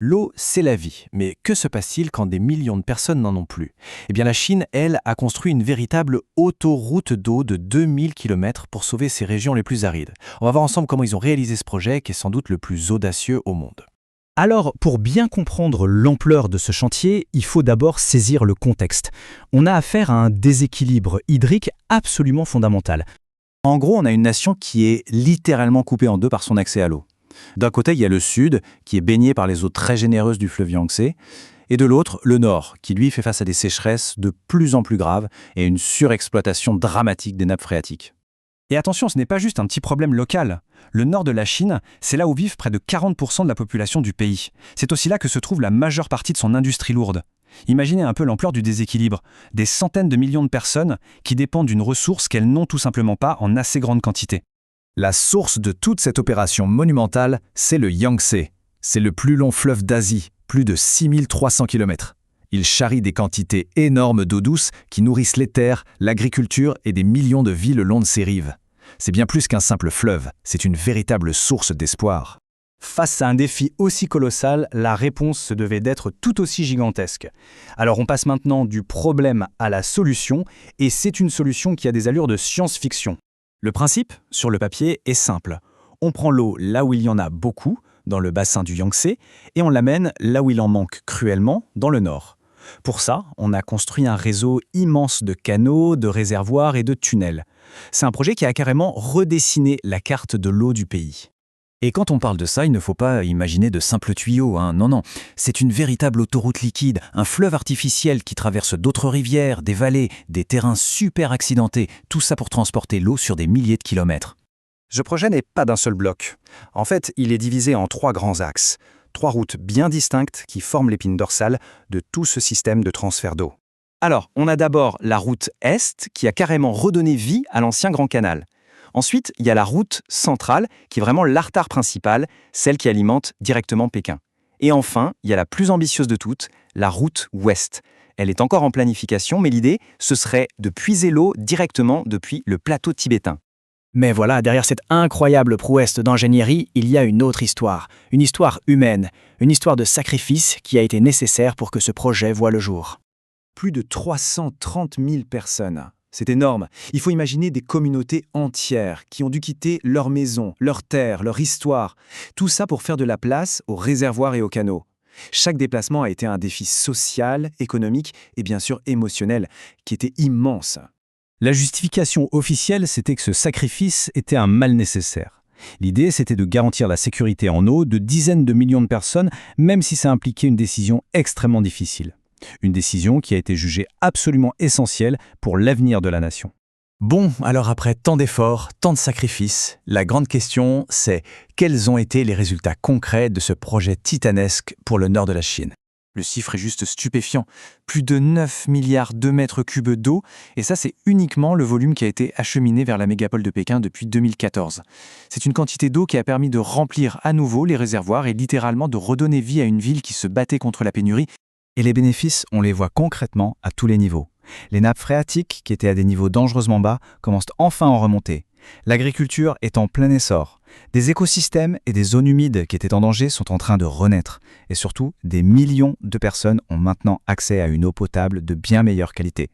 L'eau, c'est la vie, mais que se passe-t-il quand des millions de personnes n'en ont plus? Eh bien la Chine, elle, a construit une véritable autoroute d'eau de 2000 km pour sauver ces régions les plus arides. On va voir ensemble comment ils ont réalisé ce projet qui est sans doute le plus audacieux au monde. Alors, pour bien comprendre l'ampleur de ce chantier, il faut d'abord saisir le contexte. On a affaire à un déséquilibre hydrique absolument fondamental. En gros, on a une nation qui est littéralement coupée en deux par son accès à l'eau. D'un côté, il y a le sud, qui est baigné par les eaux très généreuses du fleuve Yangtze, et de l'autre, le nord, qui lui fait face à des sécheresses de plus en plus graves et une surexploitation dramatique des nappes phréatiques. Et attention, ce n'est pas juste un petit problème local. Le nord de la Chine, c'est là où vivent près de 40% de la population du pays. C'est aussi là que se trouve la majeure partie de son industrie lourde. Imaginez un peu l'ampleur du déséquilibre. Des centaines de millions de personnes qui dépendent d'une ressource qu'elles n'ont tout simplement pas en assez grande quantité. La source de toute cette opération monumentale, c'est le Yangtze. C'est le plus long fleuve d'Asie, plus de 6300 km. Il charrie des quantités énormes d'eau douce qui nourrissent les terres, l'agriculture et des millions de vies le long de ses rives. C'est bien plus qu'un simple fleuve, c'est une véritable source d'espoir. Face à un défi aussi colossal, la réponse se devait d'être tout aussi gigantesque. Alors on passe maintenant du problème à la solution, et c'est une solution qui a des allures de science-fiction. Le principe, sur le papier, est simple. On prend l'eau là où il y en a beaucoup, dans le bassin du Yangtze, et on l'amène là où il en manque cruellement, dans le nord. Pour ça, on a construit un réseau immense de canaux, de réservoirs et de tunnels. C'est un projet qui a carrément redessiné la carte de l'eau du pays. Et quand on parle de ça, il ne faut pas imaginer de simples tuyaux, Non. C'est une véritable autoroute liquide, un fleuve artificiel qui traverse d'autres rivières, des vallées, des terrains super accidentés, tout ça pour transporter l'eau sur des milliers de kilomètres. Ce projet n'est pas d'un seul bloc. En fait, il est divisé en 3 grands axes. 3 routes bien distinctes qui forment l'épine dorsale de tout ce système de transfert d'eau. Alors, on a d'abord la route Est qui a carrément redonné vie à l'ancien Grand Canal. Ensuite, il y a la route centrale, qui est vraiment l'artère principale, celle qui alimente directement Pékin. Et enfin, il y a la plus ambitieuse de toutes, la route ouest. Elle est encore en planification, mais l'idée, ce serait de puiser l'eau directement depuis le plateau tibétain. Mais voilà, derrière cette incroyable prouesse d'ingénierie, il y a une autre histoire. Une histoire humaine, une histoire de sacrifice qui a été nécessaire pour que ce projet voie le jour. Plus de 330 000 personnes. C'est énorme. Il faut imaginer des communautés entières qui ont dû quitter leur maison, leur terre, leur histoire. Tout ça pour faire de la place aux réservoirs et aux canaux. Chaque déplacement a été un défi social, économique et bien sûr émotionnel, qui était immense. La justification officielle, c'était que ce sacrifice était un mal nécessaire. L'idée, c'était de garantir la sécurité en eau de dizaines de millions de personnes, même si ça impliquait une décision extrêmement difficile. Une décision qui a été jugée absolument essentielle pour l'avenir de la nation. Bon, alors après tant d'efforts, tant de sacrifices, la grande question, c'est quels ont été les résultats concrets de ce projet titanesque pour le nord de la Chine? Le chiffre est juste stupéfiant. Plus de 9 milliards de mètres cubes d'eau, et ça c'est uniquement le volume qui a été acheminé vers la mégapole de Pékin depuis 2014. C'est une quantité d'eau qui a permis de remplir à nouveau les réservoirs et littéralement de redonner vie à une ville qui se battait contre la pénurie. Et les bénéfices, on les voit concrètement à tous les niveaux. Les nappes phréatiques, qui étaient à des niveaux dangereusement bas, commencent enfin à en remonter. L'agriculture est en plein essor. Des écosystèmes et des zones humides qui étaient en danger sont en train de renaître. Et surtout, des millions de personnes ont maintenant accès à une eau potable de bien meilleure qualité.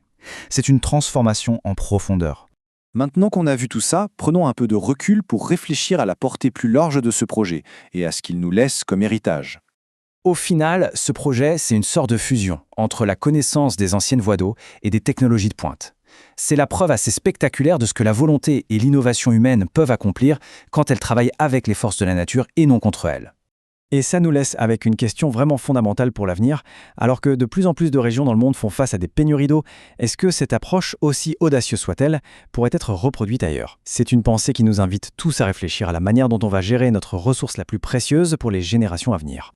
C'est une transformation en profondeur. Maintenant qu'on a vu tout ça, prenons un peu de recul pour réfléchir à la portée plus large de ce projet et à ce qu'il nous laisse comme héritage. Au final, ce projet, c'est une sorte de fusion entre la connaissance des anciennes voies d'eau et des technologies de pointe. C'est la preuve assez spectaculaire de ce que la volonté et l'innovation humaine peuvent accomplir quand elles travaillent avec les forces de la nature et non contre elles. Et ça nous laisse avec une question vraiment fondamentale pour l'avenir. Alors que de plus en plus de régions dans le monde font face à des pénuries d'eau, est-ce que cette approche, aussi audacieuse soit-elle, pourrait être reproduite ailleurs? C'est une pensée qui nous invite tous à réfléchir à la manière dont on va gérer notre ressource la plus précieuse pour les générations à venir.